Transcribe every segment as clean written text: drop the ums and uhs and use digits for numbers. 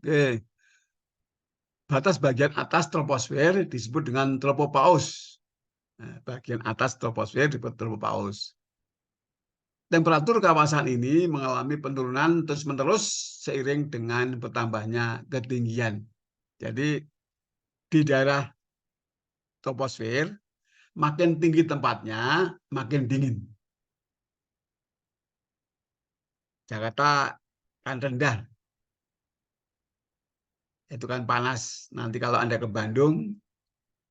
Oke. Batas bagian atas troposfer disebut dengan tropopaus. Nah, bagian atas troposfer disebut tropopaus. Temperatur kawasan ini mengalami penurunan terus-menerus seiring dengan bertambahnya ketinggian. Jadi di daerah troposfer, makin tinggi tempatnya, makin dingin. Jakarta kan rendah, itu kan panas. Nanti kalau Anda ke Bandung,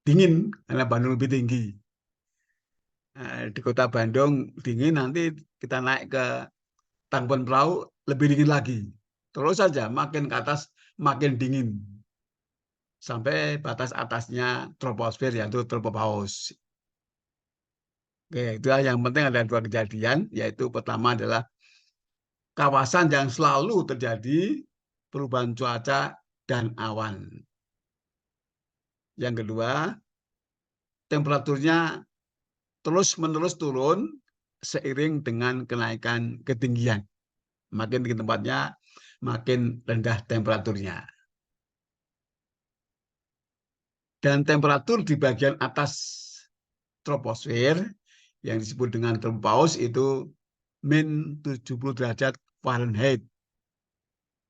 dingin karena Bandung lebih tinggi. Di kota Bandung dingin, nanti kita naik ke Tangkuban Perahu lebih dingin lagi. Terus saja makin ke atas makin dingin sampai batas atasnya troposfer yaitu tropopaus. Oke, itu yang penting ada dua kejadian, yaitu pertama adalah kawasan yang selalu terjadi perubahan cuaca dan awan. Yang kedua, temperaturnya terus-menerus turun seiring dengan kenaikan ketinggian. Makin tinggi tempatnya, makin rendah temperaturnya. Dan temperatur di bagian atas troposfer yang disebut dengan tropopaus itu min 70 derajat Fahrenheit.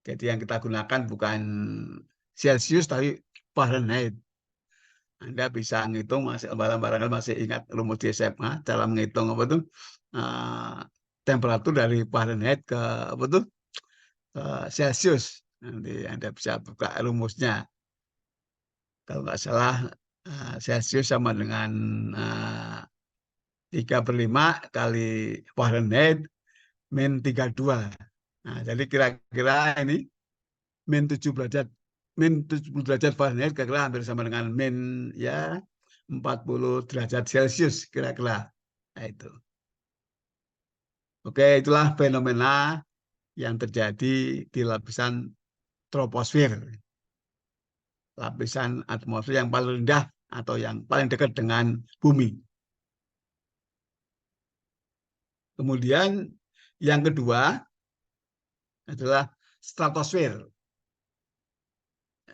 Jadi yang kita gunakan bukan Celsius tapi Fahrenheit. Anda bisa ngitung, barangkali masih ingat rumus di SMA, cara menghitung apa itu temperatur dari Fahrenheit ke apa itu Celsius. Nanti Anda bisa buka rumusnya. Kalau nggak salah Celsius sama dengan 3/5 kali Fahrenheit min 32. Nah, jadi kira-kira ini min 70 derajat Fahrenheit kira-kira hampir sama dengan min ya 40 derajat Celcius kira-kira. Nah, itu. Oke, itulah fenomena yang terjadi di lapisan troposfer. Lapisan atmosfer yang paling rendah atau yang paling dekat dengan bumi. Kemudian yang kedua adalah stratosfer.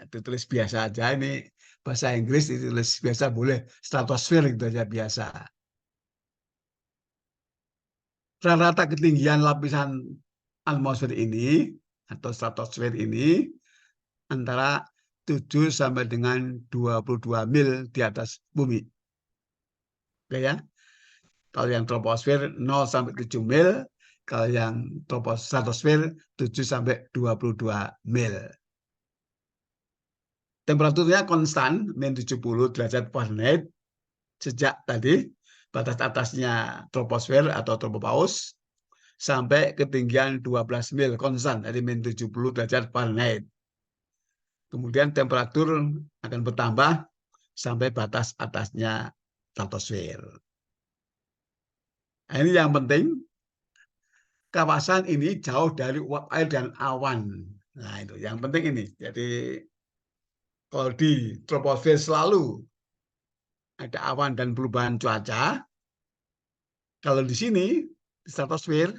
Ditulis biasa aja, ini bahasa Inggris ditulis biasa boleh, stratosfer itu aja biasa. Rata-rata ketinggian lapisan atmosfer ini atau stratosfer ini antara 7 sampai dengan 22 mil di atas bumi. Oke ya. Kalau yang troposfer 0 sampai 7 mil, kalau yang stratosfer 7 sampai 22 mil. Temperaturnya konstan, min 70 derajat Fahrenheit, sejak tadi batas atasnya troposfer atau tropopaus sampai ketinggian 12 mil, konstan, dari min 70 derajat Fahrenheit. Kemudian temperatur akan bertambah sampai batas atasnya stratosfer. Nah, ini yang penting, kawasan ini jauh dari uap air dan awan. Nah, itu yang penting ini. Jadi kalau di troposfer selalu ada awan dan perubahan cuaca, kalau di sini di stratosfer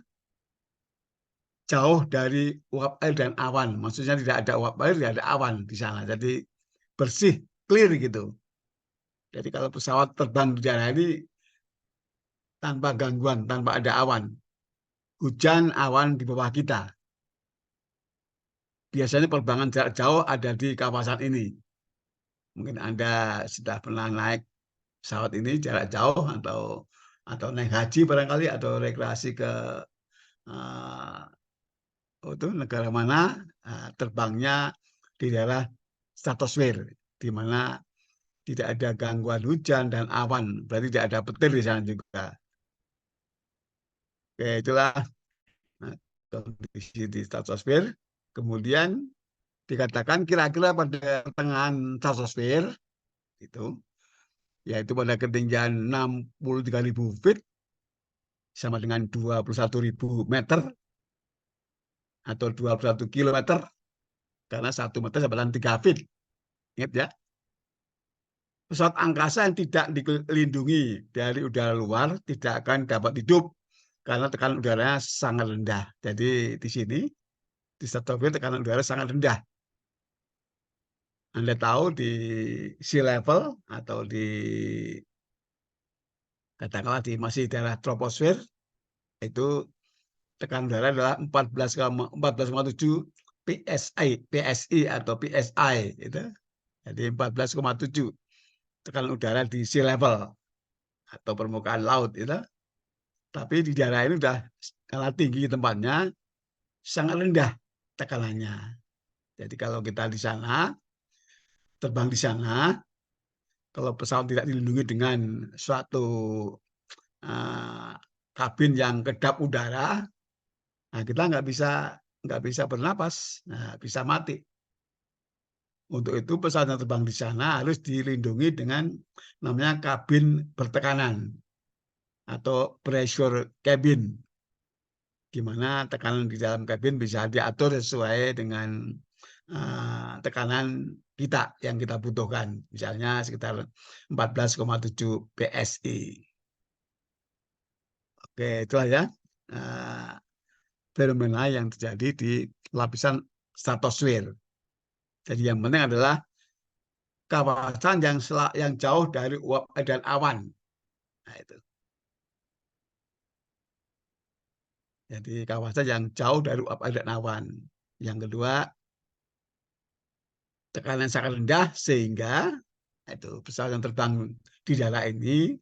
jauh dari uap air dan awan. Maksudnya tidak ada uap air, tidak ada awan di sana. Jadi bersih, clear gitu. Jadi kalau pesawat terbang di daerah ini tanpa gangguan, tanpa ada awan. Hujan, awan di bawah kita. Biasanya penerbangan jarak jauh ada di kawasan ini. Mungkin Anda sudah pernah naik pesawat ini jarak jauh atau naik haji barangkali atau rekreasi ke itu negara mana, terbangnya di daerah stratosfer di mana tidak ada gangguan hujan dan awan, berarti tidak ada petir di sana juga. Oke, itulah kondisi di stratosfer. Kemudian dikatakan kira-kira pada pertengahan stratosfer itu, yaitu pada ketinggian 63.000 feet sama dengan 21.000 meter atau 21 kilometer, karena 1 meter sama dengan 3 feet. Ingat ya. Pesawat angkasa yang tidak dilindungi dari udara luar tidak akan dapat hidup karena tekanan udaranya sangat rendah. Jadi di sini di stratosfer tekanan udara sangat rendah. Anda tahu di sea level atau di katakanlah di masih daerah troposfer itu tekanan udara adalah 14,7 PSI atau PSI itu. Jadi 14,7 tekanan udara di sea level atau permukaan laut itu. Tapi di daerah ini sudah skala tinggi tempatnya, sangat rendah tekanannya. Jadi kalau kita di sana, terbang di sana, kalau pesawat tidak dilindungi dengan suatu uh, kabin yang kedap udara, nah kita nggak bisa bernapas, nah, bisa mati. Untuk itu pesawat yang terbang di sana harus dilindungi dengan namanya kabin bertekanan atau pressure cabin, di mana tekanan di dalam kabin bisa diatur sesuai dengan tekanan kita yang kita butuhkan, misalnya sekitar 14,7 PSI. Oke, itulah ya fenomena yang terjadi di lapisan stratosfer. Jadi yang penting adalah kawasan yang jauh dari uap dan awan. Nah, itu. Jadi kawasan yang jauh dari uap dan awan. Yang kedua, tekanan sangat rendah sehingga itu pesawat yang terbang di daerah ini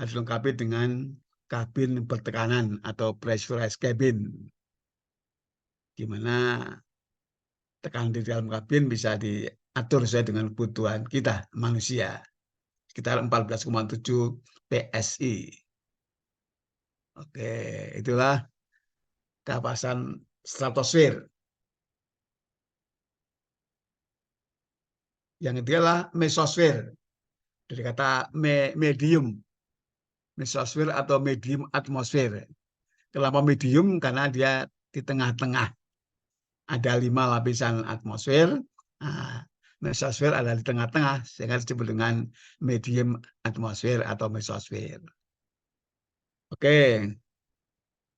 harus dilengkapi dengan kabin bertekanan atau pressurized cabin, di mana tekanan di dalam kabin bisa diatur sesuai dengan kebutuhan kita manusia, sekitar 14,7 PSI. Oke, itulah kawasan stratosfer. Yang ketiga adalah mesosfer, dari kata medium, mesosfer atau medium atmosfer. Kenapa medium? Karena dia di tengah-tengah. Ada 5 lapisan atmosfer, nah, mesosfer ada di tengah-tengah, sehingga disebut dengan medium atmosfer atau mesosfer. Oke,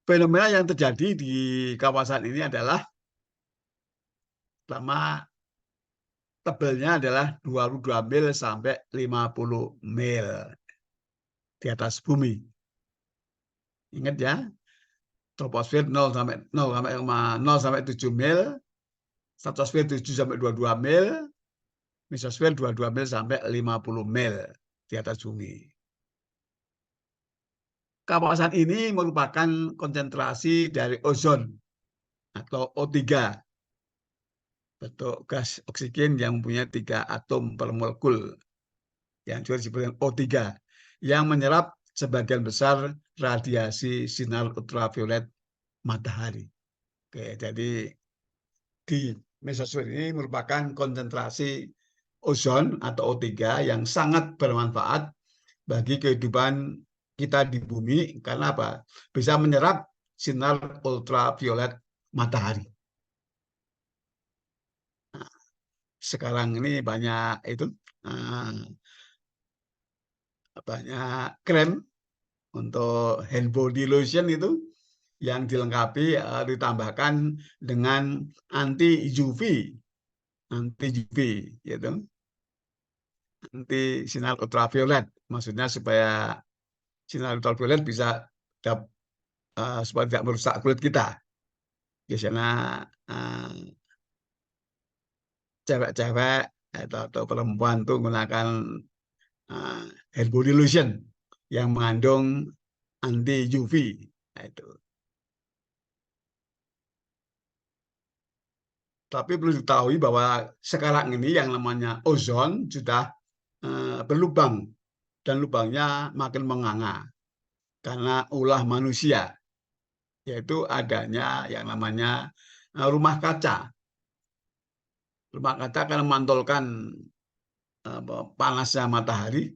fenomena yang terjadi di kawasan ini adalah pertama, tebelnya adalah 22 mil sampai 50 mil di atas bumi. Ingat ya, troposfer 0 sampai 7 mil, stratosfer 7 sampai 22 mil, mesosfer 22 mil sampai 50 mil di atas bumi. Kawasan ini merupakan konsentrasi dari ozon atau O3, bentuk gas oksigen yang mempunyai 3 atom per molekul, yang juga disebut O3, yang menyerap sebagian besar radiasi sinar ultraviolet matahari. Oke, jadi di mesosfer ini merupakan konsentrasi ozon atau O3 yang sangat bermanfaat bagi kehidupan kita di bumi. Karena apa? Bisa menyerap sinar ultraviolet matahari. Nah, sekarang ini banyak krem untuk hand body lotion itu yang dilengkapi ditambahkan dengan anti UV, gitu, anti sinar ultraviolet. Maksudnya supaya sinar ultraviolet bisa supaya tidak merusak kulit kita. Biasanya cewek-cewek atau perempuan tuh menggunakan hair body lotion yang mengandung anti UV. Nah, itu. Tapi perlu diketahui bahwa sekarang ini yang namanya ozon sudah berlubang, dan lubangnya makin menganga karena ulah manusia, yaitu adanya yang namanya rumah kaca. Rumah kaca akan memantulkan panasnya matahari,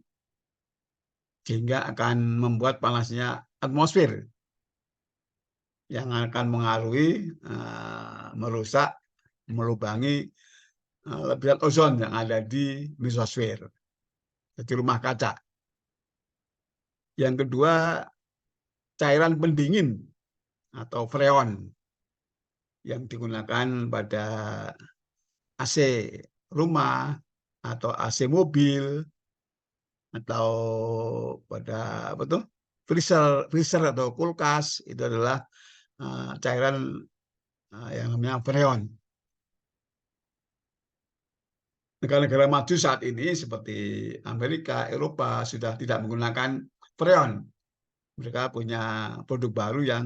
sehingga akan membuat panasnya atmosfer yang akan mengaruhi, merusak, melubangi lapisan ozon yang ada di mesosfer. Jadi rumah kaca. Yang kedua, cairan pendingin atau freon yang digunakan pada AC rumah, atau AC mobil atau pada apa tuh freezer freezer atau kulkas itu adalah cairan yang namanya freon. Negara-negara maju saat ini seperti Amerika, Eropa sudah tidak menggunakan freon. Mereka punya produk baru yang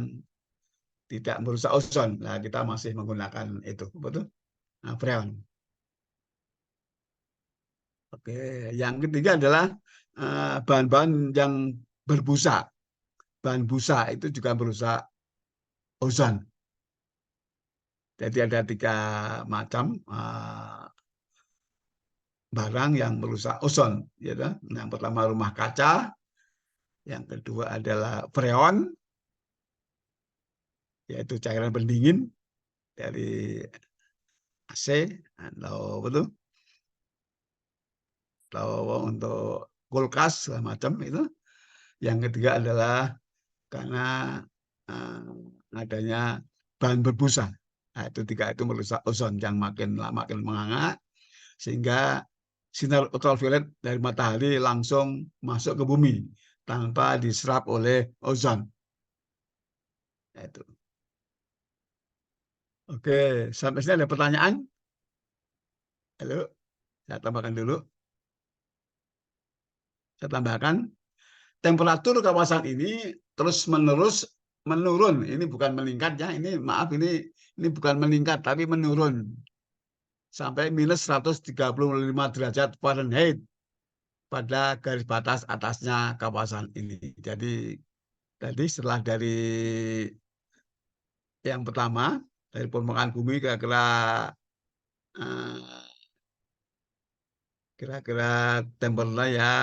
tidak merusak ozon. Nah, kita masih menggunakan itu, betul? Nah, freon. Oke, yang ketiga adalah bahan-bahan yang berbusa. Bahan busa itu juga merusak ozon. Jadi ada tiga macam barang yang merusak ozon. Ya, yang pertama rumah kaca, yang kedua adalah freon, yaitu cairan pendingin dari AC atau betul, atau untuk kulkas segala macam itu. Yang ketiga adalah karena uh, adanya bahan berbusa. Nah, itu tiga itu merusak ozon yang makin lama makin menghangat sehingga sinar ultraviolet dari matahari langsung masuk ke bumi tanpa diserap oleh ozon. Nah, itu. Oke, sampai sini ada pertanyaan? Halo, saya tambahkan dulu. Saya tambahkan, temperatur kawasan ini terus-menerus menurun. Ini bukan meningkat ya, ini maaf ini bukan meningkat tapi menurun sampai minus 135 derajat Fahrenheit pada garis batas atasnya kawasan ini. Jadi tadi setelah dari yang pertama dari permukaan bumi kira-kira eh, kira-kira temperaturnya ya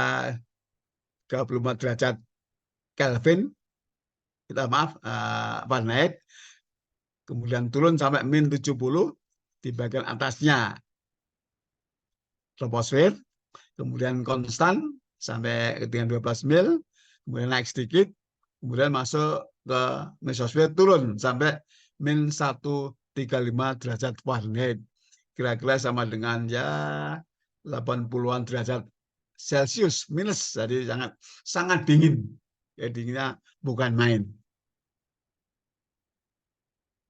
35 derajat Kelvin, kita maaf Fahrenheit, kemudian turun sampai min 70 di bagian atasnya troposfer, kemudian konstan sampai ketinggian 12 mil, kemudian naik sedikit, kemudian masuk ke mesosfer turun sampai min 135 derajat Fahrenheit. Kira-kira sama dengan ya 80-an derajat Celcius minus, jadi sangat sangat dingin. Ya, dinginnya bukan main.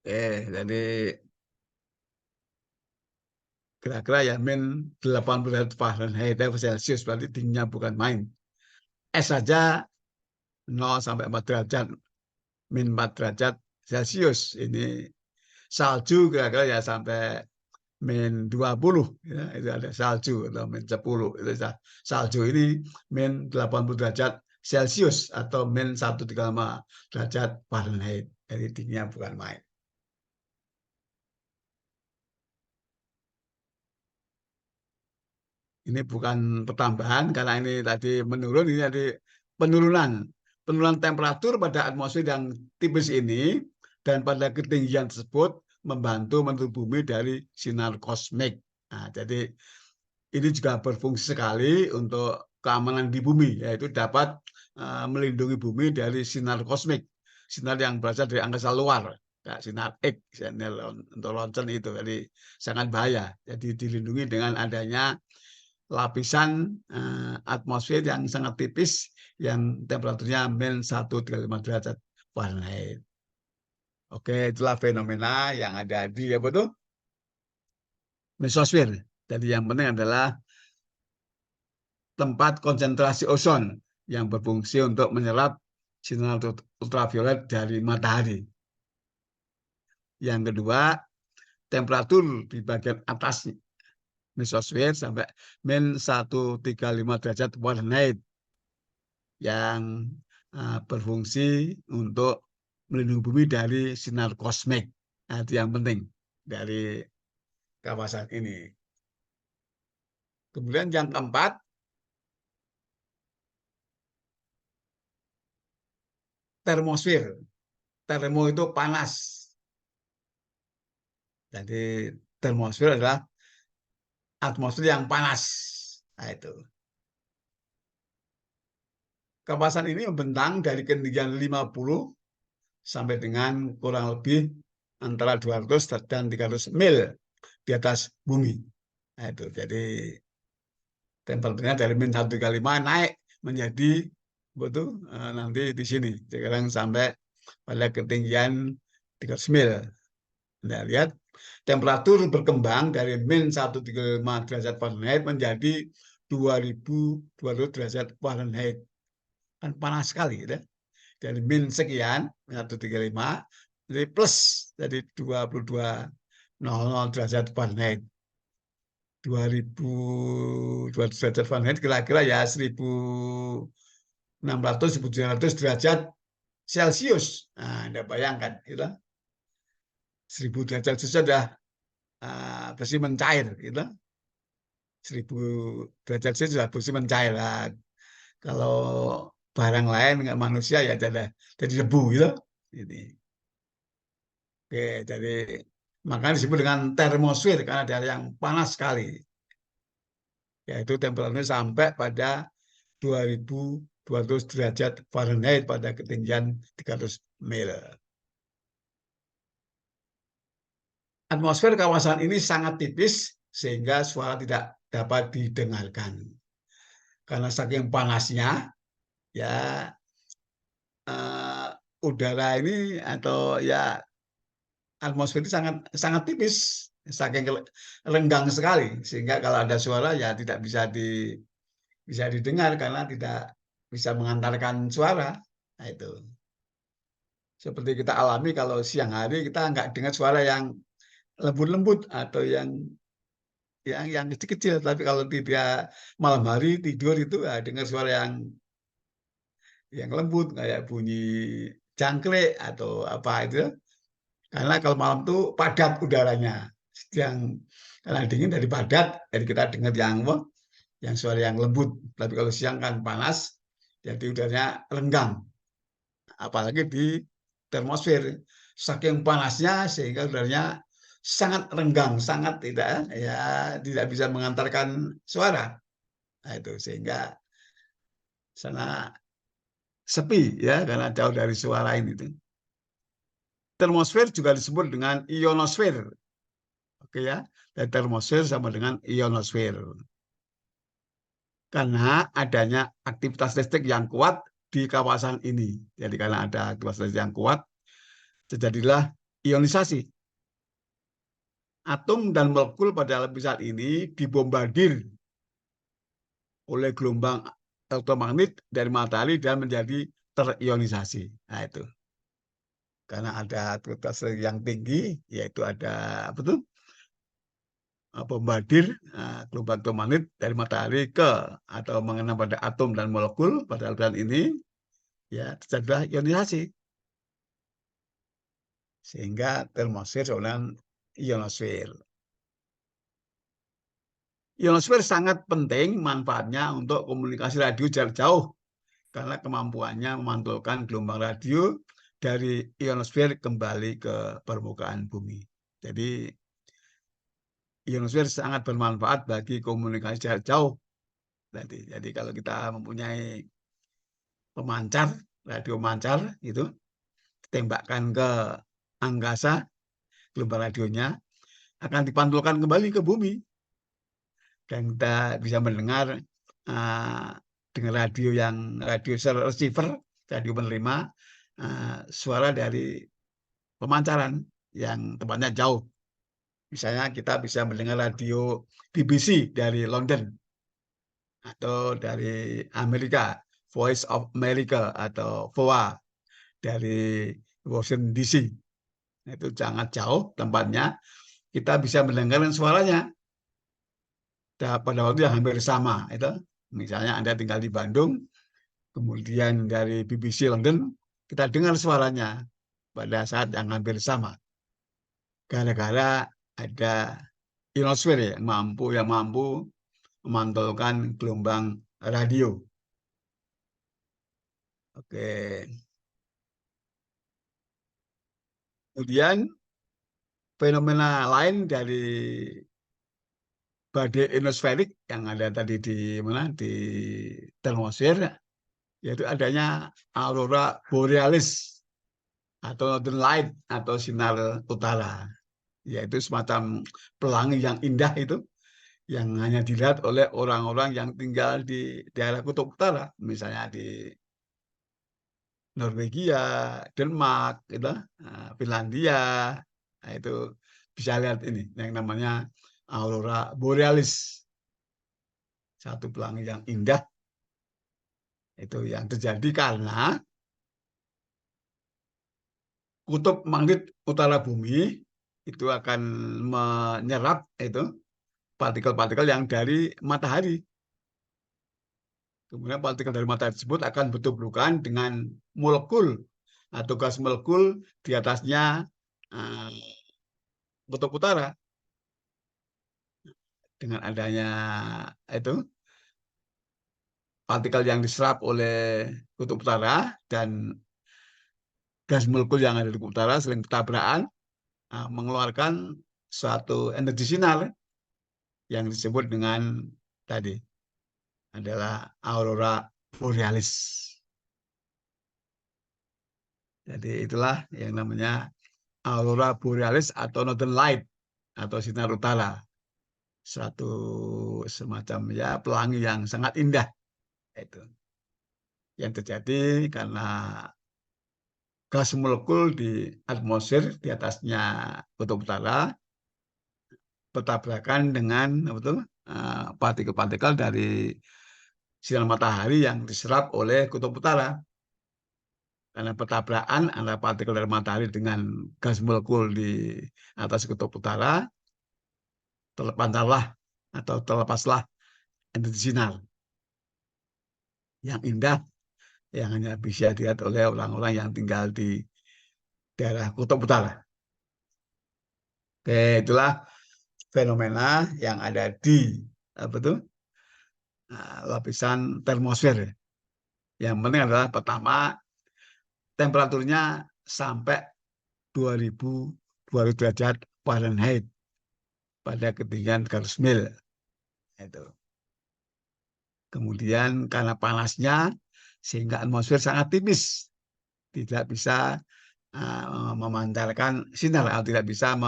Jadi kira-kira ya min 80 derajat Fahrenheit Celcius berarti dinginnya bukan main. Es saja 0 sampai 4 derajat, min 4 derajat Celcius. Ini salju kira-kira ya sampai min 20 ya, itu ada salju atau min 10 itu salju ini min 80 derajat Celcius atau min 135 derajat Fahrenheit. Jadi dinginnya bukan main. Ini bukan pertambahan karena ini tadi menurun, ini tadi penurunan. Penurunan temperatur pada atmosfer yang tipis ini dan pada ketinggian tersebut membantu menutup bumi dari sinar kosmik. Nah, jadi ini juga berfungsi sekali untuk keamanan di bumi, yaitu dapat melindungi bumi dari sinar kosmik, sinar yang berasal dari angkasa luar, ya, sinar X, sinar untuk lonceng itu, jadi sangat bahaya. Jadi dilindungi dengan adanya lapisan atmosfer yang sangat tipis yang temperaturnya min 135 derajat Fahrenheit. Oke, itulah fenomena yang ada di apa tuh? Mesosfer. Jadi yang penting adalah tempat konsentrasi ozon yang berfungsi untuk menyerap sinar ultraviolet dari matahari. Yang kedua, temperatur di bagian atas mesosfer sampai min 135 derajat Fahrenheit yang berfungsi untuk melindungi bumi dari sinar kosmik. Nah, itu yang penting dari kawasan ini. Kemudian yang keempat, termosfer. Termo itu panas. Jadi termosfer adalah atmosfer yang panas. Nah, itu. Kawasan ini membentang dari ketinggian 50 sampai dengan kurang lebih antara 200 dan 300 mil di atas bumi. Nah, itu. Jadi temperaturnya dari -135 naik menjadi betul nanti di sini sekarang sampai pada ketinggian 300 mil. Nah, lihat temperatur berkembang dari -135 derajat Fahrenheit menjadi 2200 derajat Fahrenheit. Kan panas sekali, gitu. Dari min sekian 135 jadi plus jadi 2200 derajat Fahrenheit. 2200 derajat Fahrenheit kira-kira ya 1600 1700 derajat Celcius. Nah, Anda bayangkan gitu. 1000 derajat Celcius sudah bersih mencair gitu. 1000 derajat Celcius sudah bersih mencair. Nah, kalau barang lain nggak manusia ya jadi debu gitu. Ini. Oke, jadi makanya disebut dengan termosfer karena ada yang panas sekali. Yaitu temperaturnya sampai pada 2200 derajat Fahrenheit pada ketinggian 300 mil. Atmosfer kawasan ini sangat tipis sehingga suara tidak dapat didengarkan. Karena saking panasnya, ya uh, udara ini atau ya atmosfer itu sangat sangat tipis, saking renggang sekali sehingga kalau ada suara ya tidak bisa didengar karena tidak bisa mengantarkan suara. Nah, itu seperti kita alami kalau siang hari kita nggak dengar suara yang lembut-lembut atau yang kecil-kecil, tapi kalau tidak malam hari tidur itu ya, dengar suara yang lembut kayak bunyi jangkrik atau apa itu. Karena kalau malam itu padat udaranya, yang karena dingin dari padat, jadi kita dengar yang suara yang lembut. Tapi kalau siang kan panas, jadi udaranya renggang. Apalagi di termosfer, saking panasnya sehingga udaranya sangat renggang, sangat tidak bisa mengantarkan suara. Nah, itu sehingga sana sepi ya karena jauh dari suara ini. Termosfer juga disebut dengan ionosfer. Oke ya, dan termosfer sama dengan ionosfer. Karena adanya aktivitas listrik yang kuat di kawasan ini. Jadi karena ada aktivitas listrik yang kuat, terjadilah ionisasi. Atom dan molekul pada lapisan ini dibombardir oleh gelombang elektromagnet dari matahari dan menjadi terionisasi. Nah itu. Karena ada aktivitas yang tinggi, yaitu ada apa tuh? Bombardir gelombang elektromagnet dari matahari ke atau mengenai pada atom dan molekul pada lapisan ini, ya terjadilah ionisasi sehingga termosfer dengan ionosfer. Ionosfer sangat penting manfaatnya untuk komunikasi radio jarak jauh karena kemampuannya memantulkan gelombang radio dari ionosfer kembali ke permukaan bumi. Jadi ionosfer sangat bermanfaat bagi komunikasi jarak jauh. Jadi kalau kita mempunyai pemancar, radio mancar itu ditembakkan ke angkasa, gelombang radionya akan dipantulkan kembali ke bumi dan kita bisa mendengar dengan radio receiver, radio penerima suara dari pemancaran yang tempatnya jauh. Misalnya kita bisa mendengar radio BBC dari London atau dari Amerika, Voice of America atau VOA dari Washington DC. Itu sangat jauh tempatnya, kita bisa mendengarkan suaranya pada waktu yang hampir sama. Itu misalnya Anda tinggal di Bandung, kemudian dari BBC London, kita dengar suaranya pada saat yang hampir sama. Gara-gara ada ionosfer yang mampu memantulkan gelombang radio. Oke. Kemudian fenomena lain dari badai ionosferik yang ada tadi di termosfer, yaitu adanya aurora borealis atau northern light atau sinar utara, yaitu semacam pelangi yang indah itu yang hanya dilihat oleh orang-orang yang tinggal di daerah Kutub Utara, misalnya di Norwegia, Denmark, gitu, Finlandia. Nah, itu bisa lihat ini yang namanya aurora borealis, satu pelangi yang indah itu yang terjadi karena kutub magnet utara bumi itu akan menyerap itu partikel-partikel yang dari matahari. Kemudian partikel dari matahari tersebut akan bertuburan dengan molekul atau gas molekul di atasnya eh, kutub utara. Dengan adanya itu partikel yang diserap oleh kutub utara dan gas molekul yang ada di kutub utara saling bertabrakan, mengeluarkan suatu energi sinar yang disebut dengan tadi adalah aurora borealis. Jadi itulah yang namanya aurora borealis atau northern light atau sinar utara. Suatu semacam ya pelangi yang sangat indah itu yang terjadi karena gas molekul di atmosfer di atasnya kutub utara bertabrakan dengan betul partikel-partikel dari sinar matahari yang diserap oleh kutub utara. Karena pertabrakan antara partikel dari matahari dengan gas molekul di atas kutub utara, terpancarlah atau terlepaslah energi sinar yang indah yang hanya bisa dilihat oleh orang-orang yang tinggal di daerah kutub utara. Oke, itulah fenomena yang ada di apa tuh lapisan termosfer. Yang penting adalah pertama temperaturnya sampai 2000 derajat Fahrenheit pada ketinggian 300 mil. Itu. Kemudian karena panasnya sehingga atmosfer sangat tipis, tidak bisa memancarkan sinar atau tidak bisa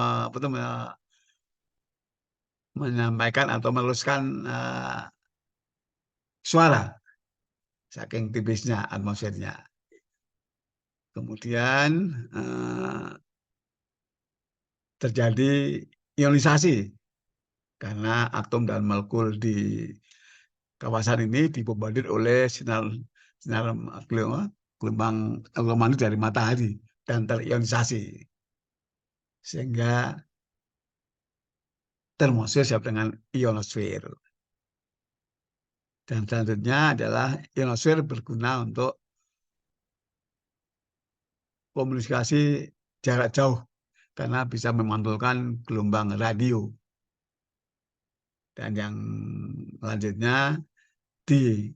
menyampaikan atau meneruskan suara saking tipisnya atmosfernya. Kemudian terjadi ionisasi karena atom dan molekul di kawasan ini dibombardir oleh sinar gelombang elektromagnetik dari matahari dan terionisasi sehingga termosfer disebut dengan ionosfer. Dan selanjutnya adalah ionosfer berguna untuk komunikasi jarak jauh karena bisa memantulkan gelombang radio. Dan yang selanjutnya di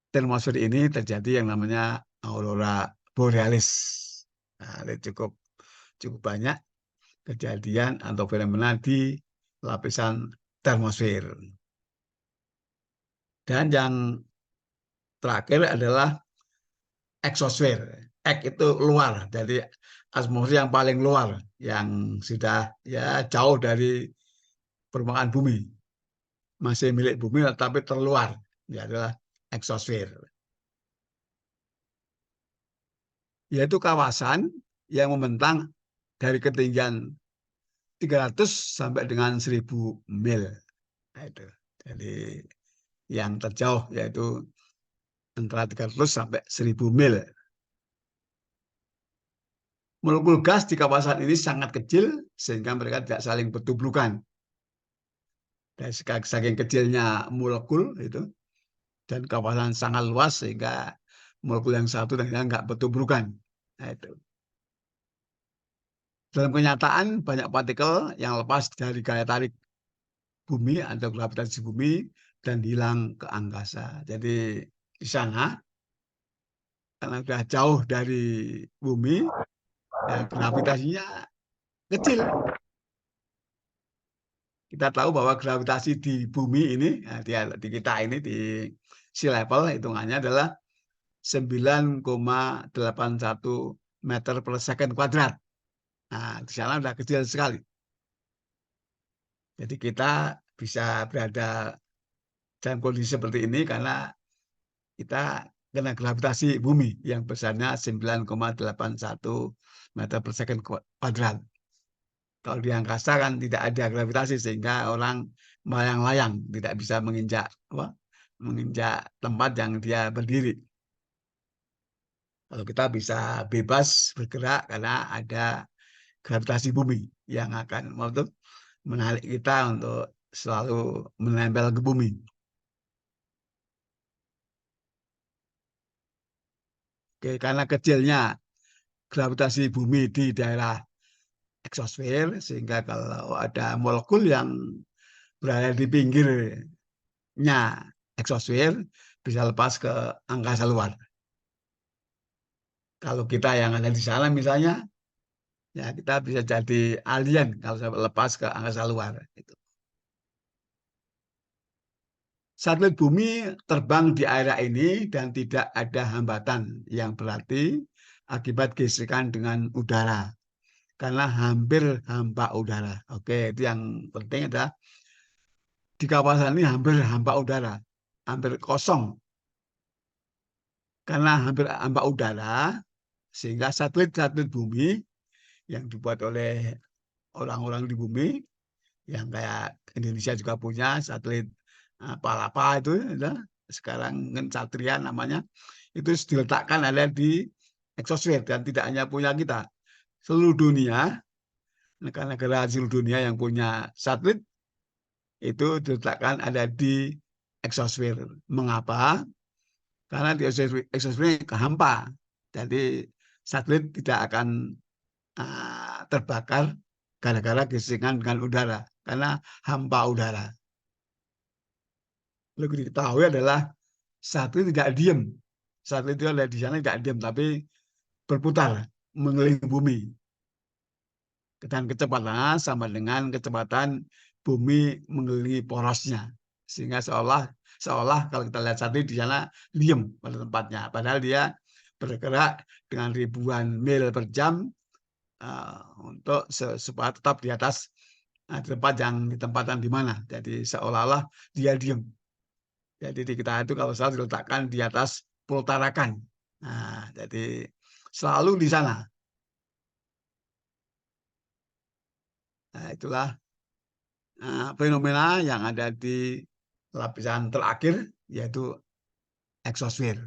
termosfer ini terjadi yang namanya aurora borealis. Nah, ini cukup banyak kejadian atau fenomena di lapisan termosfer. Dan yang terakhir adalah eksosfer. Itu luar, jadi atmosfer yang paling luar, yang sudah ya jauh dari permukaan bumi, masih milik bumi tapi terluar, ya adalah eksosfer. Yaitu kawasan yang membentang dari ketinggian 300 sampai dengan 1000 mil. Nah, itu. Jadi yang terjauh yaitu antara 300 sampai 1000 mil. Molekul gas di kawasan ini sangat kecil sehingga mereka tidak saling bertubrukan. Dan saking kecilnya molekul itu dan kawasan sangat luas sehingga molekul yang satu dan yang nggak bertubrukan. Nah, itu. Dalam kenyataan banyak partikel yang lepas dari gaya tarik bumi atau gravitasi bumi dan hilang ke angkasa. Jadi di sana karena sudah jauh dari bumi, ya gravitasinya kecil. Kita tahu bahwa gravitasi di bumi ini, nah, di kita ini di sea level hitungannya adalah 9,81 meter per second kuadrat. Nah, di sana sudah kecil sekali. Jadi kita bisa berada dalam kondisi seperti ini karena kita kena gravitasi bumi yang besarnya 9,81 meter per second kuadrat. Kalau di angkasa kan tidak ada gravitasi sehingga orang melayang-layang, tidak bisa menginjak tempat yang dia berdiri. Kalau kita bisa bebas bergerak karena ada gravitasi bumi yang akan menarik kita untuk selalu menempel ke bumi. Oke, karena kecilnya gravitasi bumi di daerah eksosfer, sehingga kalau ada molekul yang berada di pinggirnya eksosfer bisa lepas ke angkasa luar. Kalau kita yang ada di sana misalnya, ya kita bisa jadi alien kalau sampai lepas ke angkasa luar. Satelit bumi terbang di area ini dan tidak ada hambatan yang berarti akibat gesekan dengan udara. Karena hampir hampa udara. Oke, itu yang penting adalah di kawasan ini hampir hampa udara, hampir kosong. Karena hampir hampa udara, sehingga satelit-satelit bumi yang dibuat oleh orang-orang di bumi, yang kayak Indonesia juga punya satelit Palapa itu, ya, sekarang mungkin Satria namanya, itu diletakkan ada di eksosfer dan tidak hanya punya kita. Seluruh dunia, negara-negara seluruh dunia yang punya satelit itu diletakkan ada di eksosfer. Mengapa? Karena di eksosfer hampa. Jadi satelit tidak akan terbakar gara-gara gesekan dengan udara. Karena hampa udara. Lebih diketahui adalah satelit tidak diam. Satelit itu ada di sana tidak diam, tapi berputar mengelilingi bumi. Dan kecepatannya sama dengan kecepatan bumi mengelilingi porosnya. Sehingga seolah kalau kita lihat satelit di sana diam pada tempatnya. Padahal dia bergerak dengan ribuan mil per jam untuk supaya tetap di atas tempat yang ditempatkan di mana. Jadi seolah-olah dia diam. Jadi di kita itu kalau salah diletakkan di atas Pulau Tarakan. Nah, jadi selalu di sana. Nah, itulah fenomena yang ada di lapisan terakhir, yaitu eksosfer.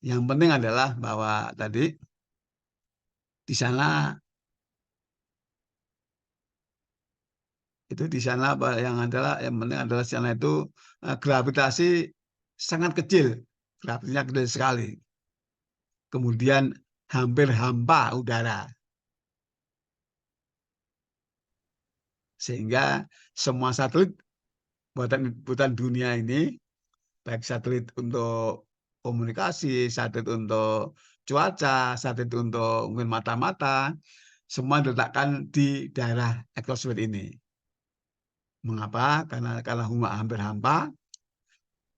Yang penting adalah bahwa tadi di sana yang penting adalah di sana itu gravitasi sangat kecil, gravitasinya kecil sekali. Kemudian hampir hampa udara. Sehingga semua satelit buatan dunia ini, baik satelit untuk komunikasi, satelit untuk cuaca, satelit untuk mungkin mata-mata, semua diletakkan di daerah eksosfer ini. Mengapa? Karena hampir hampa,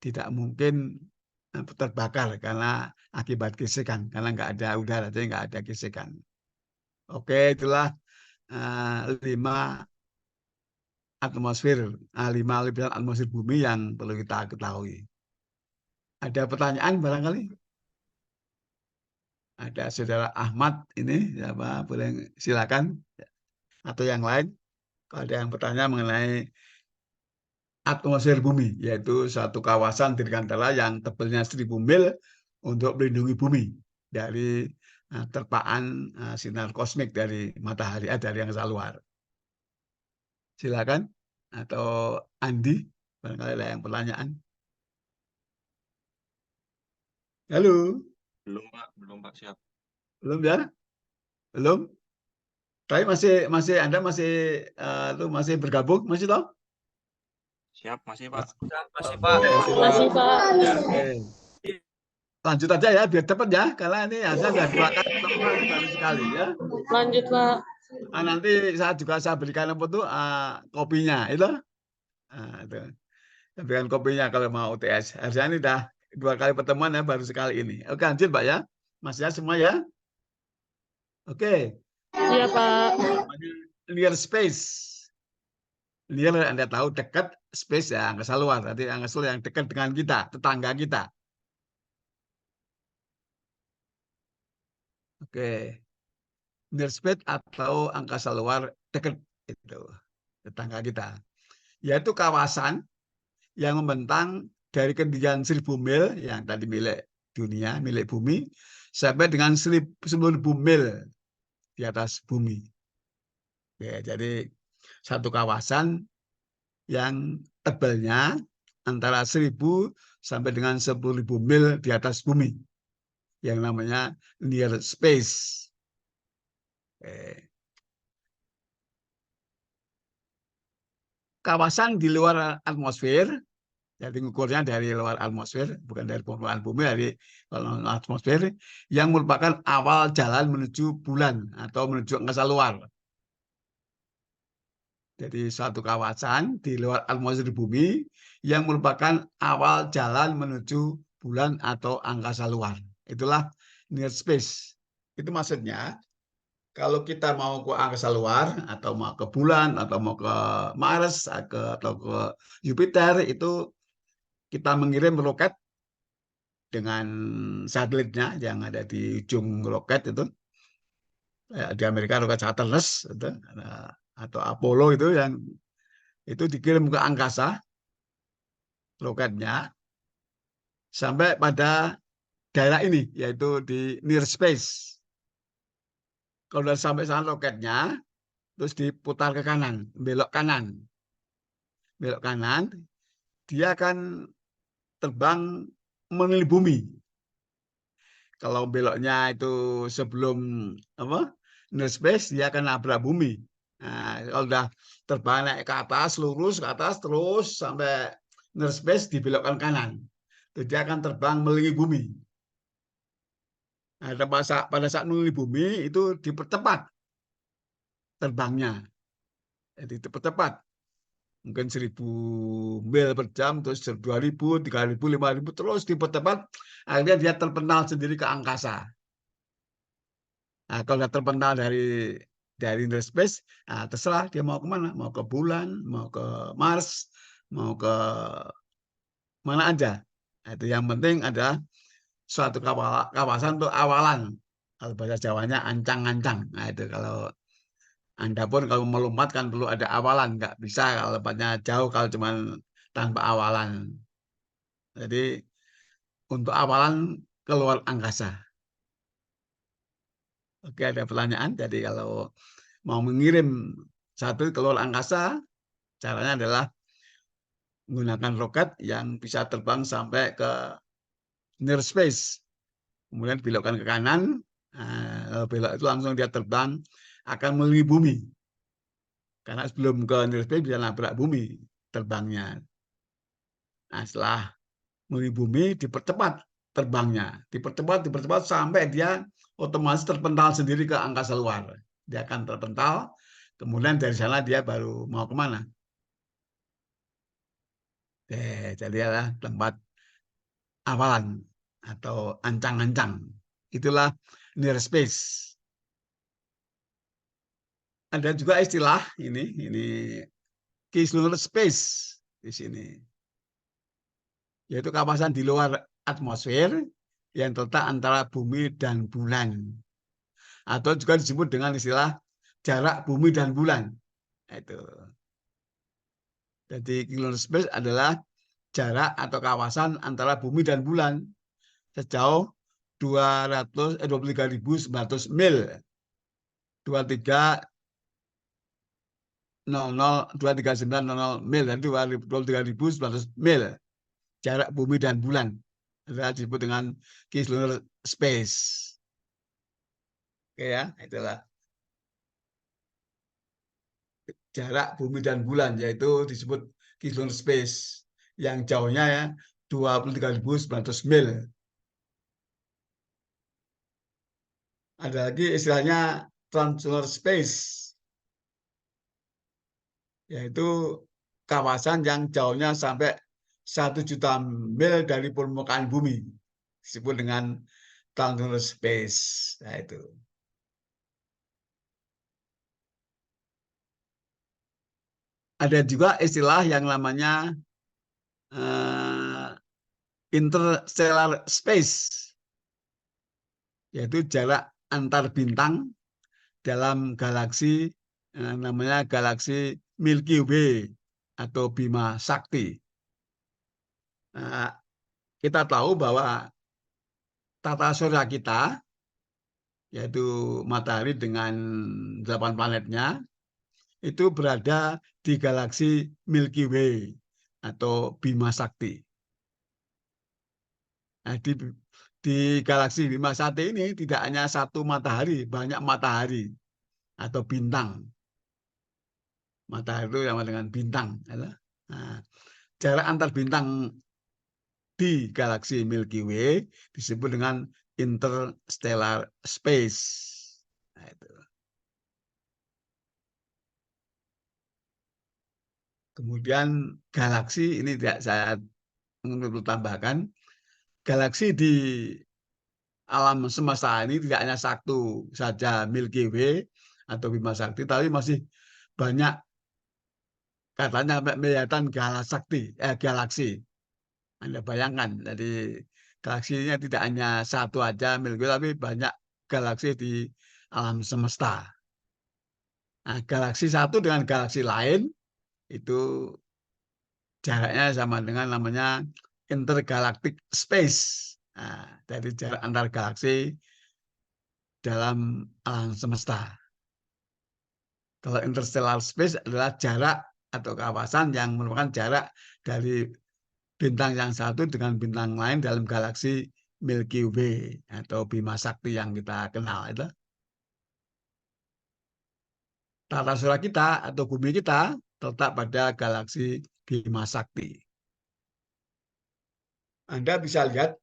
tidak mungkin terbakar karena akibat gesekan, karena nggak ada udara, jadi nggak ada gesekan. Oke, itulah 5 atmosfer, 5 lapisan atmosfer bumi yang perlu kita ketahui. Ada pertanyaan barangkali? Ada saudara Ahmad ini, siapa boleh silakan, atau yang lain kalau ada yang bertanya mengenai atmosfer bumi, yaitu satu kawasan dirgantara yang tebelnya 1000 mil untuk melindungi bumi dari terpaan sinar kosmik dari matahari, dari angkasa luar. Silakan, atau Andi, barangkali ada yang pertanyaan. Halo. Belum Pak, siap. Belum ya? Belum? Tapi Anda masih bergabung, masih toh? Siap, masih Pak. Masih Pak. Masih Pak. Ya, oke. Lanjut aja ya, biar cepat ya, karena ini hanya nggak 2 kali, baru sekali ya. Lanjut Pak. Nanti saya berikan kopinya, itu. Itu. Saya berikan kopinya kalau mau UTS. Harusnya ini udah 2 kali pertemuan ya, baru sekali ini. Oke, lanjut Pak ya. Mas ya semua ya. Oke. Iya Pak. Near space. Near Anda tahu dekat, space ya angkasa luar. Berarti angkasa luar yang dekat dengan kita, tetangga kita. Oke. Near space atau angkasa luar dekat itu tetangga kita. Yaitu kawasan yang membentang dari ketinggian 1000 mil yang tadi milik dunia, milik bumi, sampai dengan 10.000 mil di atas bumi. Ya, jadi satu kawasan yang tebalnya antara 1000 sampai dengan 10.000 mil di atas bumi, yang namanya near space. Kawasan di luar atmosfer, jadi ukurnya dari luar atmosfer, bukan dari permukaan bumi, dari atmosfer, yang merupakan awal jalan menuju bulan atau menuju angkasa luar. Jadi suatu kawasan di luar atmosfer bumi yang merupakan awal jalan menuju bulan atau angkasa luar. Itulah near space. Itu maksudnya kalau kita mau ke angkasa luar atau mau ke bulan atau mau ke Mars atau ke Jupiter, itu kita mengirim roket dengan satelitnya yang ada di ujung roket itu. Di Amerika roket Saturnus itu, atau Apollo itu yang itu dikirim ke angkasa roketnya sampai pada daerah ini yaitu di near space. Kalau sudah sampai sana roketnya terus diputar ke kanan, belok kanan. Belok kanan, dia akan terbang mengelilingi bumi. Kalau beloknya itu sebelum apa? Near space, dia akan nabrak bumi. Nah, kalau sudah terbang naik ke atas, lurus ke atas terus sampai near space dibelokkan kanan. Jadi dia akan terbang mengelilingi bumi. Nah, pada saat mengelilingi bumi itu dipercepat terbangnya. Jadi dipercepat. Mungkin 1000 mil per jam, terus 2000, 3000, 5000, terus dipercepat. Akhirnya dia terpental sendiri ke angkasa. Nah, kalau dia terpental dari inner space, nah, terserah dia mau kemana. Mau ke bulan, mau ke Mars, mau ke mana aja. Nah, itu yang penting adalah suatu kawasan untuk awalan. Kalau bahasa Jawanya ancang-ancang. Nah, itu kalau Anda pun kalau melompat kan perlu ada awalan. Nggak bisa kalau lompatnya jauh kalau cuma tanpa awalan. Jadi untuk awalan keluar angkasa. Oke, ada pertanyaan. Jadi kalau mau mengirim satelit keluar angkasa, caranya adalah menggunakan roket yang bisa terbang sampai ke near space. Kemudian belokkan ke kanan, belok itu langsung dia terbang akan mengelilingi bumi. Karena sebelum ke near space bisa nabrak bumi terbangnya. Nah, setelah mengelilingi bumi dipercepat terbangnya, dipercepat sampai dia otomatis terpental sendiri ke angkasa luar. Dia akan terpental, kemudian dari sana dia baru mau kemana. Jadi adalah tempat awalan atau ancang-ancang. Itulah near space. Ada juga istilah ini Keyslunner space di sini, yaitu kawasan di luar atmosfer yang terletak antara bumi dan bulan, atau juga disebut dengan istilah jarak bumi dan bulan. Itu. Jadi Keyslunner space adalah jarak atau kawasan antara bumi dan bulan sejauh 23.900 mil. 23.900 mil dan 23.900 mil jarak bumi dan bulan. Adalah disebut dengan Keyslunner space. Oke ya, itulah jarak bumi dan bulan, yaitu disebut Keyslunner space. Yang jauhnya ya 23.900 mil. Ada lagi istilahnya translunar space, yaitu kawasan yang jauhnya sampai 1 juta mil dari permukaan bumi. Disebut dengan translunar space. Nah, itu. ada juga istilah yang namanya interstellar space, yaitu jarak antar bintang dalam galaksi namanya galaksi Milky Way atau Bima Sakti. Nah, kita tahu bahwa tata surya kita, yaitu matahari dengan 8 planetnya, itu berada di galaksi Milky Way atau Bima Sakti. Nah, di galaksi Bima Sakti ini tidak hanya satu matahari, banyak matahari atau bintang. Matahari itu sama dengan bintang. Nah, jarak antar bintang di galaksi Milky Way disebut dengan interstellar space. Nah, itu. Kemudian galaksi ini tidak saya perlu tambahkan, galaksi di alam semesta ini tidak hanya satu saja Milky Way atau Bima Sakti, tapi masih banyak, katanya sampai miliaran galaksi. Anda bayangkan, jadi galaksinya tidak hanya satu aja Milky Way, tapi banyak galaksi di alam semesta. Nah, galaksi satu dengan galaksi lain itu jaraknya sama dengan namanya intergalactic space. Nah, dari jarak antar galaksi dalam alam semesta. Kalau interstellar space adalah jarak atau kawasan yang merupakan jarak dari bintang yang satu dengan bintang lain dalam galaksi Milky Way atau Bima Sakti yang kita kenal itu. Tata surya kita atau bumi kita terletak pada galaksi Bima Sakti. Anda bisa lihat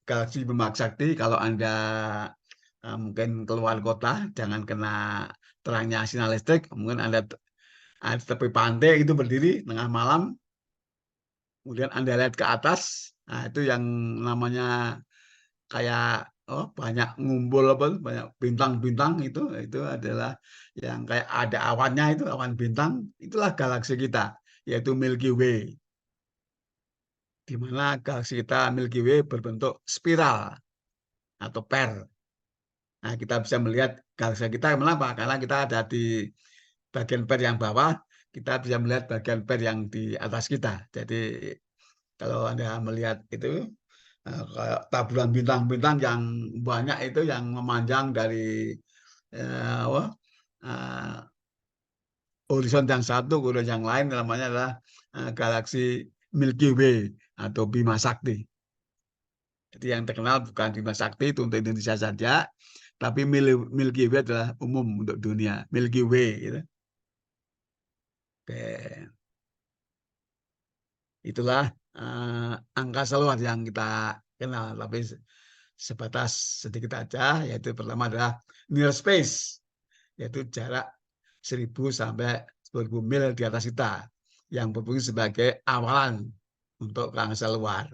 galaksi Bima Sakti kalau Anda mungkin keluar kota, jangan kena terangnya sinar listrik, mungkin Anda di tepi pantai itu berdiri tengah malam, kemudian Anda lihat ke atas, nah itu yang namanya kayak banyak ngumpul banyak bintang-bintang, itu adalah yang kayak ada awannya, itu awan bintang, itulah galaksi kita, yaitu Milky Way, di mana galaksi kita Milky Way berbentuk spiral atau per. Nah, kita bisa melihat galaksi kita kenapa? Karena kita ada di bagian per yang bawah, kita bisa melihat bagian per yang di atas kita. Jadi kalau Anda melihat itu kayak taburan bintang-bintang yang banyak itu yang memanjang dari horizon yang satu ke horizon yang lain, namanya adalah galaksi Milky Way atau Bima Sakti. Jadi yang terkenal bukan Bima Sakti itu untuk Indonesia saja, tapi Milky Way adalah umum untuk dunia. Milky Way gitu. Oke. Itulah angkasa luar yang kita kenal, tapi sebatas sedikit aja, yaitu pertama adalah near space, yaitu jarak 1.000 sampai 10.000 mil di atas kita, yang berfungsi sebagai awalan untuk ke angkasa luar.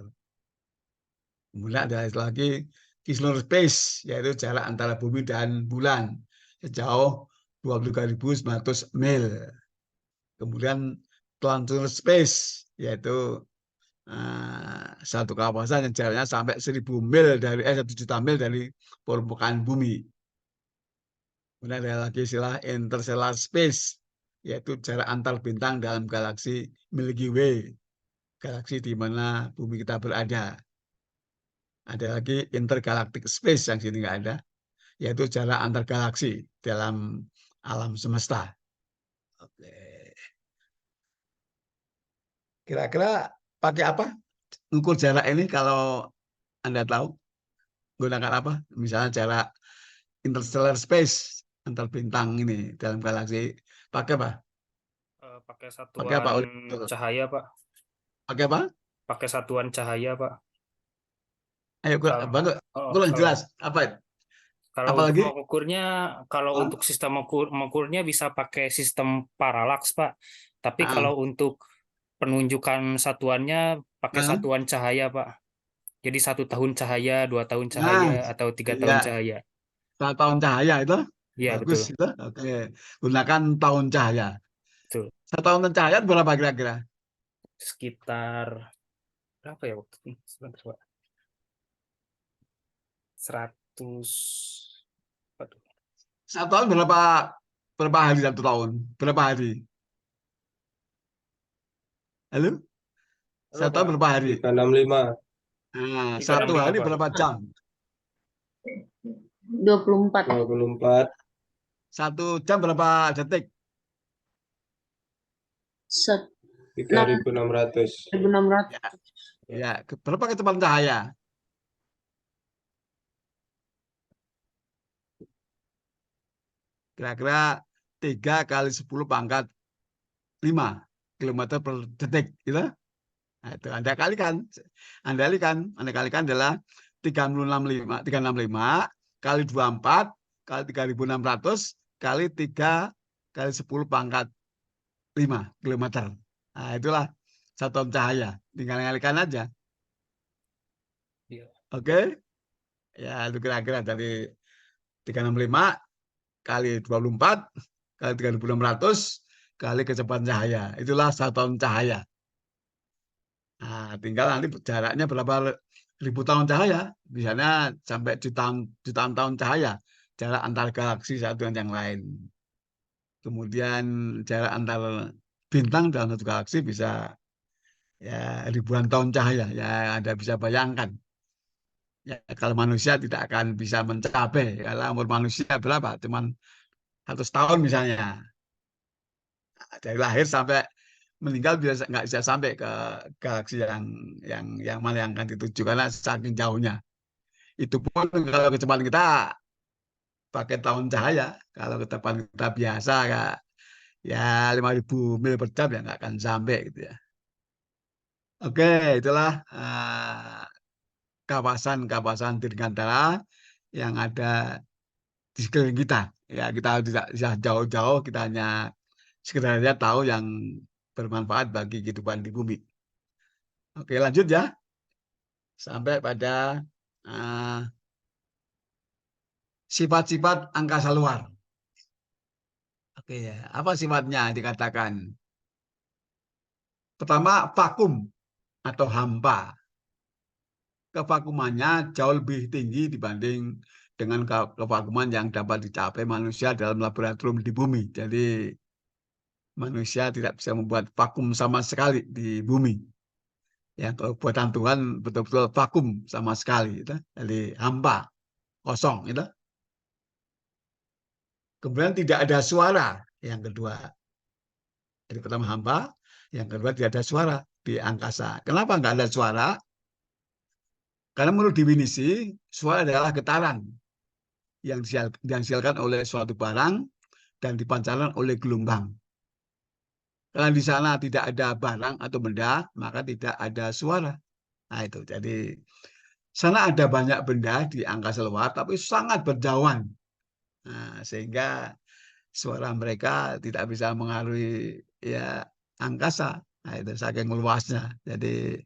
Kemudian ada lagi Kizlur Space, yaitu jarak antara bumi dan bulan sejauh 23.900 mil. Kemudian Trantur Space, yaitu satu kawasan yang jaraknya sampai 1.000 mil dari 1 juta mil dari permukaan bumi. Kemudian ada lagi istilah interstellar space, yaitu jarak antar bintang dalam galaksi Milky Way, galaksi di mana bumi kita berada. Ada lagi intergalactic space yang sini nggak ada, yaitu jarak antar galaksi dalam alam semesta. Oke. Kira-kira pakai apa ukur jarak ini kalau Anda tahu? Gunakan apa? Misalnya jarak interstellar space antar bintang ini dalam galaksi, pakai apa? Pakai Pakai apa? satuan cahaya, Pak. Pakai apa? Pakai satuan cahaya, Pak. Ayo kurang jelas apa itu? Kalau Apalagi? untuk mengukurnya, untuk sistem mengukurnya bisa pakai sistem paralaks, Pak. Tapi kalau untuk penunjukan satuannya pakai satuan cahaya, Pak. Jadi 1 tahun cahaya, 2 tahun cahaya, atau 3 tahun cahaya. 1 tahun cahaya itu Iya, bagus betul. itu. Oke, gunakan tahun cahaya. Satuan pencahayaan berapa kira-kira? Sekitar berapa ya waktu itu? Sebentar, Pak. 100. Waduh, Satu tahun berapa hari satu tahun? Berapa hari? Halo? halo Satu tahun Pak. berapa hari? 365. Nah, satu 365 hari Pak. berapa jam? 24. 24. 1 jam berapa detik? 3.600. 6.600. Ya, berapa kecepatan cahaya? Kira-kira 3 kali 10 pangkat 5 kilometer per detik, gitu. Nah, itu Anda kalikan adalah 365 kali 24 kali 3.600 kali 3 kali 10 pangkat 5 kilometer. Nah, itulah satuan cahaya. Tinggal kalikan aja. Iya. Oke? Ya, itu kira-kira dari 365 kali 24 kali 3.600 kali kecepatan cahaya. Itulah satuan cahaya. Nah, tinggal nanti jaraknya berapa ribu tahun cahaya. Misalnya sampai jutaan tahun cahaya. Jarak antar galaksi satu dengan yang lain. Kemudian jarak antar bintang dalam satu galaksi bisa ya ribuan tahun cahaya. Ya Anda bisa bayangkan. Ya, kalau manusia tidak akan bisa mencapai. Kalau umur manusia berapa? Cuman 100 tahun misalnya. Dari lahir sampai meninggal bisa nggak bisa sampai ke galaksi yang mana yang akan dituju karena saking jauhnya. Itu pun kalau kecepatan kita pakai tahun cahaya, kalau kecepatan kita biasa ya 5.000 mil per jam ya nggak akan sampai gitu ya. Oke, itulah kawasan dirgantara yang ada di sekeliling kita. Ya kita tidak bisa jauh-jauh, kita hanya sekedar tahu yang bermanfaat bagi kehidupan di bumi. Oke, lanjut ya. Sampai pada sifat-sifat angkasa luar. Oke ya, apa sifatnya dikatakan? Pertama, vakum atau hampa. Kevakumannya jauh lebih tinggi dibanding dengan kevakuman yang dapat dicapai manusia dalam laboratorium di bumi. Jadi manusia tidak bisa membuat vakum sama sekali di bumi. Ya, kalau buatan Tuhan betul-betul vakum sama sekali. Gitu. Jadi hampa, kosong. Gitu. Kemudian tidak ada suara. Yang kedua, jadi pertama hampa, yang kedua tidak ada suara di angkasa. Kenapa nggak ada suara? Karena menurut definisi, suara adalah getaran yang dihasilkan oleh suatu barang dan dipancarkan oleh gelombang. Kalau di sana tidak ada barang atau benda, maka tidak ada suara. Nah itu, jadi sana ada banyak benda di angkasa luar, tapi sangat berjauhan. Nah, sehingga suara mereka tidak bisa mengaruhi ya angkasa. Nah, itu saking luasnya. Jadi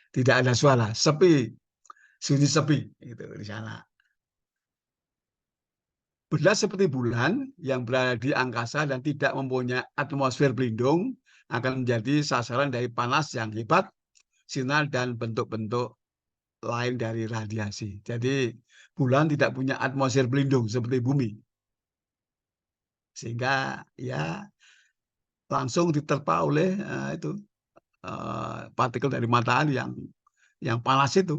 tidak ada suara, sepi, sunyi sepi gitu di sana. Benda seperti bulan yang berada di angkasa dan tidak mempunyai atmosfer pelindung akan menjadi sasaran dari panas yang hebat, sinar dan bentuk-bentuk lain dari radiasi. Jadi bulan tidak punya atmosfer pelindung seperti bumi. Sehingga ya langsung diterpa oleh partikel dari matahari yang panas itu.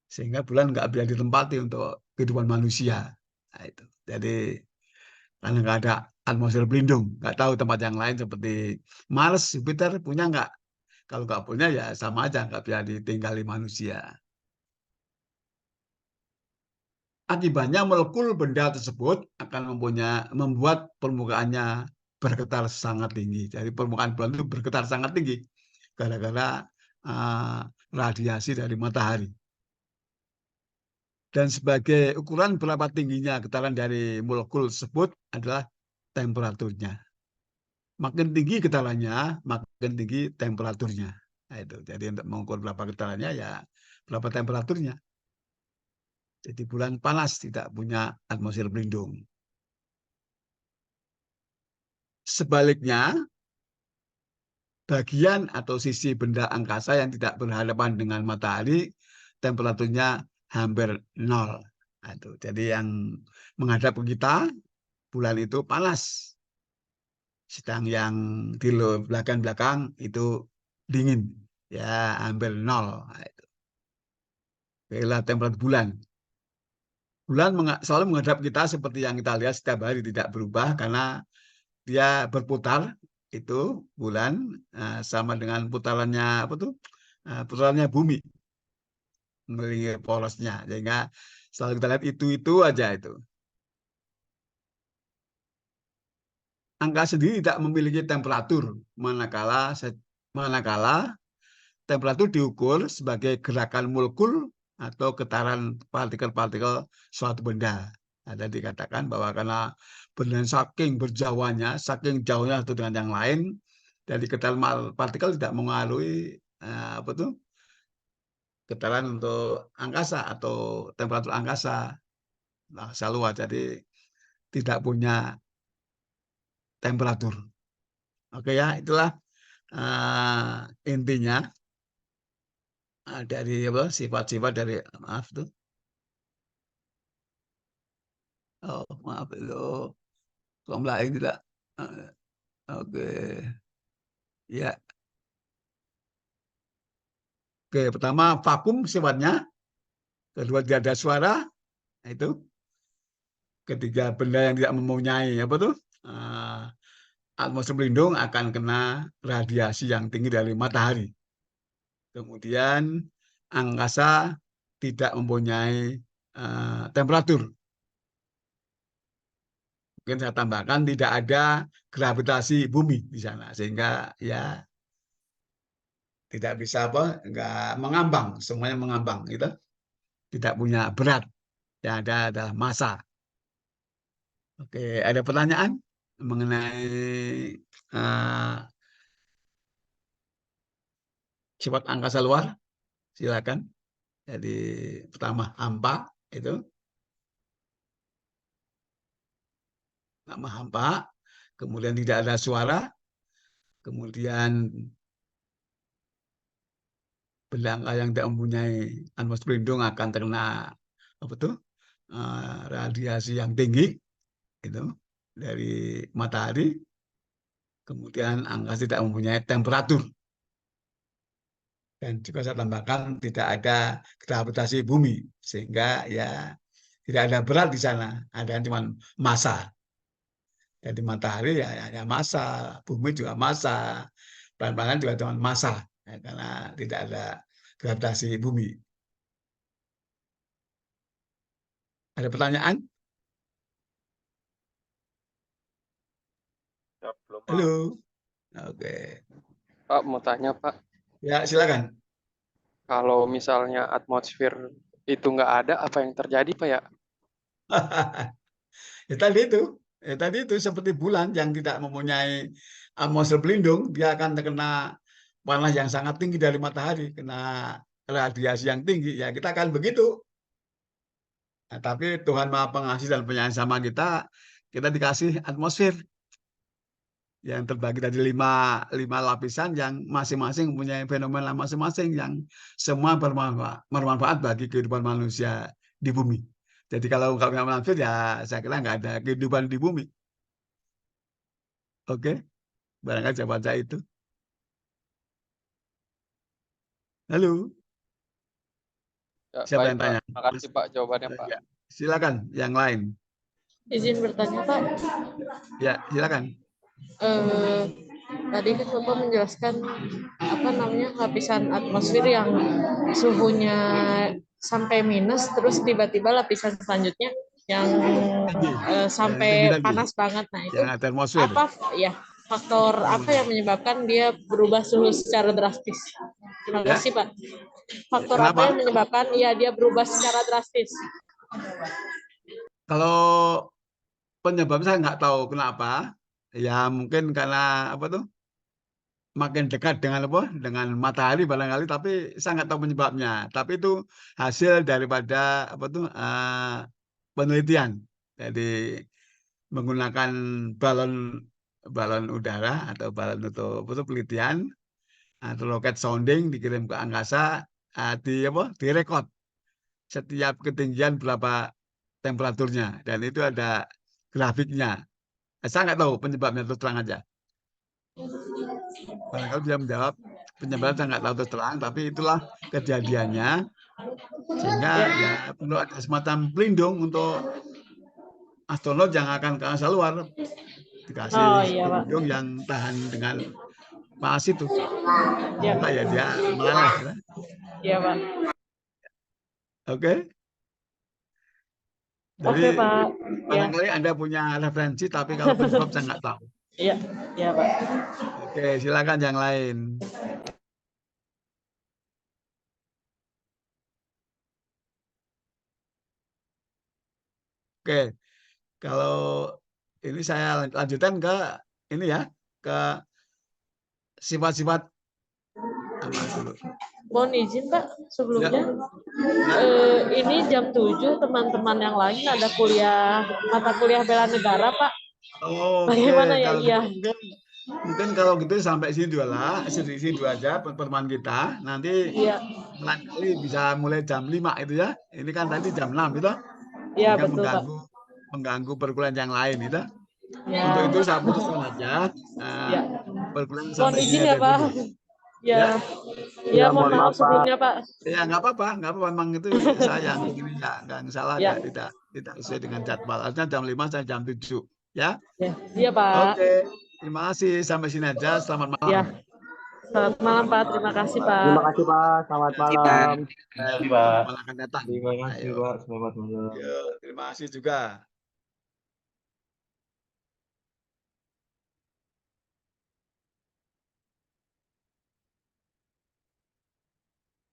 Sehingga bulan nggak bisa ditempati untuk kehidupan manusia. Nah, itu. Jadi karena nggak ada atmosfer pelindung, nggak tahu tempat yang lain seperti Mars, Jupiter punya nggak? Kalau nggak punya ya sama aja nggak bisa ditinggali manusia. Akibatnya molekul benda tersebut akan membuat permukaannya bergetar sangat tinggi. Jadi permukaan bulan itu bergetar sangat tinggi gara-gara radiasi dari matahari. Dan sebagai ukuran berapa tingginya getaran dari molekul tersebut adalah temperaturnya. Makin tinggi getarannya, makin tinggi temperaturnya. Nah, itu. Jadi untuk mengukur berapa getarannya ya berapa temperaturnya. Jadi bulan panas tidak punya atmosfer pelindung. Sebaliknya, bagian atau sisi benda angkasa yang tidak berhadapan dengan matahari, temperaturnya hampir 0. Nah, itu. Jadi yang menghadap ke kita, bulan itu panas. Sedang yang di belakang-belakang itu dingin. Ya, hampir 0. Nah, itu. Itulah temperatur bulan. Bulan selalu menghadap kita seperti yang kita lihat setiap hari, tidak berubah karena dia berputar. Itu bulan sama dengan putarannya putarannya bumi melihat porosnya, sehingga selalu kita lihat itu aja itu. Angka sendiri tidak memiliki temperatur, manakala temperatur diukur sebagai gerakan molekul atau getaran partikel-partikel suatu benda. Ada dikatakan bahwa karena benda saking berjauhnya, saking jauhnya satu dengan yang lain, dari getaran partikel tidak mengaruhi getaran untuk angkasa atau temperatur angkasa. Nah, luar, jadi tidak punya temperatur. Oke ya, itulah intinya dari sifat-sifat dari maaf tuh. Oh, maaf itu kaum lain tidak. Oke. Ya. Oke, pertama vakum sifatnya, kedua tidak ada suara, itu. Ketiga, benda yang tidak mempunyai atmosfer pelindung akan kena radiasi yang tinggi dari matahari. Kemudian angkasa tidak mempunyai temperatur. Mungkin saya tambahkan tidak ada gravitasi bumi di sana, sehingga ya tidak bisa nggak mengambang, semuanya mengambang gitu. Tidak punya berat, yang ada adalah massa. Oke, ada pertanyaan mengenai sifat angkasa luar? Silakan. Jadi pertama hampa itu. Nama hampa, kemudian tidak ada suara, kemudian benda yang tidak mempunyai atmosfer pelindung akan terkena radiasi yang tinggi itu dari matahari, kemudian angkasa tidak mempunyai temperatur, dan juga saya tambahkan tidak ada gravitasi bumi, sehingga ya tidak ada berat di sana, ada cuma massa. Jadi matahari ya hanya massa, bumi juga massa, pelan-pelan juga cuma massa, ya, karena tidak ada gravitasi bumi. Ada pertanyaan? Ya, belum, Pak. Halo. Oke. Pak, mau tanya, Pak. Ya, silakan. Kalau misalnya atmosfer itu nggak ada, apa yang terjadi, Pak ya? Ya tadi itu seperti bulan yang tidak mempunyai atmosfer pelindung, dia akan terkena panas yang sangat tinggi dari matahari, kena radiasi yang tinggi. Ya kita akan begitu. Nah, tapi Tuhan Maha Pengasih dan penyayang sama kita dikasih atmosfer yang terbagi dari lima lapisan yang masing-masing mempunyai fenomena masing-masing yang semua bermanfaat bagi kehidupan manusia di bumi. Jadi kalau nggak punya atmosfer ya saya kira nggak ada kehidupan di bumi. Oke, barangkali jawaban saya itu. Halo, Ya, siapa baik, yang Pak. tanya? Makasih, Pak, jawabannya, Pak. Ya, silakan yang lain. Izin bertanya, Pak. Ya, silakan. Tadi kan Bapak menjelaskan lapisan atmosfer yang suhunya sampai minus, terus tiba-tiba lapisan selanjutnya yang sampai tinggi. panas banget. Nah, itu Yang atmosfer. apa ya? Faktor apa yang menyebabkan dia berubah suhu secara drastis? Terima Ya. kasih, Pak. Faktor Kenapa? apa yang menyebabkan dia berubah secara drastis? Kalau penyebab saya nggak tahu kenapa. Ya mungkin karena makin dekat dengan matahari barangkali, tapi saya nggak tahu penyebabnya. Tapi itu hasil daripada penelitian. Jadi menggunakan balon balon udara atau balon untuk penelitian atau roket sounding dikirim ke angkasa, direkod setiap ketinggian berapa temperaturnya, dan itu ada grafiknya. Saya nggak tahu penyebabnya, terus terang aja. Barangkali bisa menjawab penyebabnya, saya nggak tahu terus terang, tapi itulah kejadiannya, sehingga ya perlu ada semacam pelindung untuk astronot yang akan ke angkasa luar, dikasih Oh iya Pak. pelindung yang tahan dengan panas itu. Ya. Enggak ya dia meleleh. Ya. Iya Pak. Oke. Jadi Oke Pak. Ya. barangkali Anda punya referensi, tapi kalau penyebab saya nggak tahu. Iya, iya Pak. Oke, silakan yang lain. Oke, kalau ini saya lanjutkan ke ini ya, ke sifat-sifat apa dulu. Mohon izin Pak, sebelumnya. Ya. Ini jam 7 teman-teman yang lain ada mata kuliah bela negara Pak. Oke, Bagaimana ya? kalau Iya. gitu mungkin kalau gitu sampai sini dulu lah, sini dulu aja pertemuan kita. Nanti Iya. lain kali bisa mulai jam 5 itu ya. Ini kan tadi jam 6 itu. Iya Sehingga betul Pak. mengganggu perkuliahan yang lain itu. Ya. Untuk itu saya putuskan aja. Ya. Perkuliahan Mohon sampai izin sini ya aja Pak. dulu. Ya. Ya, mohon maaf sebelumnya Pak. Ya nggak apa-apa, memang itu saya yang begini ya, nggak salah, Ya. tidak sesuai dengan jadwal. Harusnya jam 5 saya jam 7 ya. Ya. Iya Pak. Oke, terima kasih, sampai sini aja, selamat malam. Ya. Selamat malam Pak, terima kasih Pak. Terima kasih Pak, selamat malam. Terima kasih Pak. Terima kasih Ayo. Pak, selamat malam. Yuk, terima kasih juga.